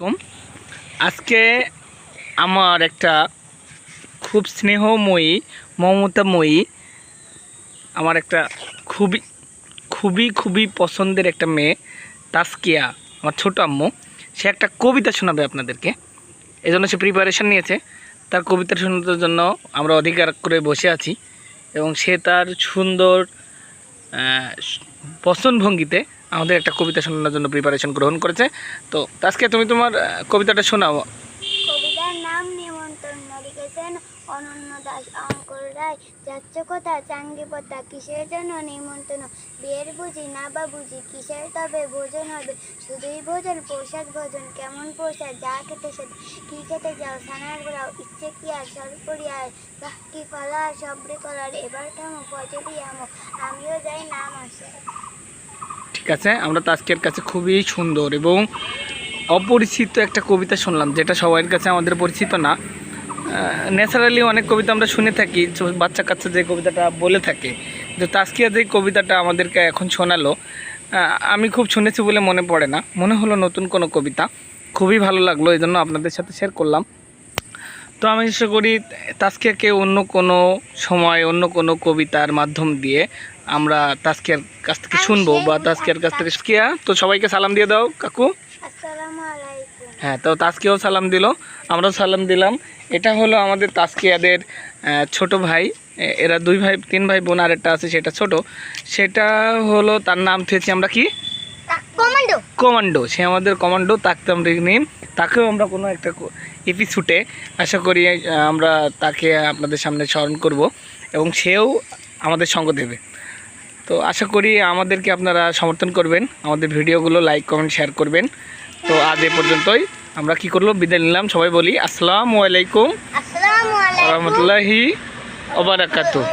কম আজকে আমার একটা খুব স্নেহময়ী মমতাময়ী আমার একটা খুবই খুবই খুবই পছন্দের একটা মেয়ে তাসকিয়া, আমার ছোট আম্মু। সে একটা কবিতা শোনাবে আপনাদেরকে, এই জন্য সে প্রিপারেশান নিয়েছে। তার কবিতা শোনানোর জন্য আমরা অধিকার করে বসে আছি এবং সে তার সুন্দর বচনভঙ্গিতে আমাদের একটা কবিতা শোনানোর জন্য প্রিপারেশন গ্রহণ করেছে। তো আজকে তুমি তোমার কবিতাটা শোনাও। কবিতার নাম নিমন্ত্রণ, লিখেছেন অনন্য দাস অঙ্কর রায়। যাচ্ছ কথা চাঙ্গিপতা, কিসের জন্য নিমন্ত্রণ? বিয়ের বুঝি না বা বুঝি, কিসের তবে ভোজন হবে? শুধুই ভোজন, পোশাক ভোজন, কেমন পোশাক? যা খেতে সে কি খেতে যাও, সানার গোড়াও, ইচ্ছে কি আর সরপুরি আর কি কলা আর সবরি কলার। এবার থামো ফজলি আমো, আমিও যাই নাম আসে। ঠিক আছে, আমরা তাসকিয়ার কাছে খুবই সুন্দর এবং অপরিচিত একটা কবিতা শুনলাম, যেটা সবার কাছে আমাদের পরিচিত না। ন্যাচারালি অনেক কবিতা আমরা শুনে থাকি, বাচ্চা কাচ্চা যে কবিতাটা বলে থাকে, যে তাসকিয়া যে কবিতাটা আমাদেরকে এখন শোনালো, আমি খুব শুনেছি বলে মনে পড়ে না, মনে হলো নতুন কোনো কবিতা। খুবই ভালো লাগলো, এই জন্য আপনাদের সাথে শেয়ার করলাম। তো আমি আশা করি তাসকিয়াকে অন্য কোনো সময় অন্য কোনো কবিতার মাধ্যম দিয়ে আমরা তাসকিয়ার কাছ থেকে শুনবো, বা তাসকিয়ার কাছ থেকে। তাসকিয়া, তো সবাইকে সালাম দিয়ে দাও কাকু। আসসালামু আলাইকুম। হ্যাঁ, তো তাসকিয়াও সালাম দিল, আমরাও সালাম দিলাম। এটা হলো আমাদের তাসকিয়াদের ছোট ভাই। এরা তিন ভাই বোন, আর একটা আছে সেটা ছোট, সেটা হলো তার নাম থুয়েছি আমরা কি কমান্ডো। সে আমাদের কমান্ডো, তাকেও আমরা কোনো একটা এপিসোডে আশা করি আমরা তাকে আপনাদের সামনে স্মরণ করব এবং সেও আমাদের সঙ্গ দেবে। তো আশা করি আমাদেরকে আপনারা সমর্থন করবেন, আমাদের ভিডিওগুলো লাইক কমেন্ট শেয়ার করবেন। তো আজ এ পর্যন্তই, আমরা কি করলো, বিদায় নিলাম। সবাই বলি আসসালামু আলাইকুম ওয়া রাহমাতুল্লাহি ওয়া বারাকাতুহু।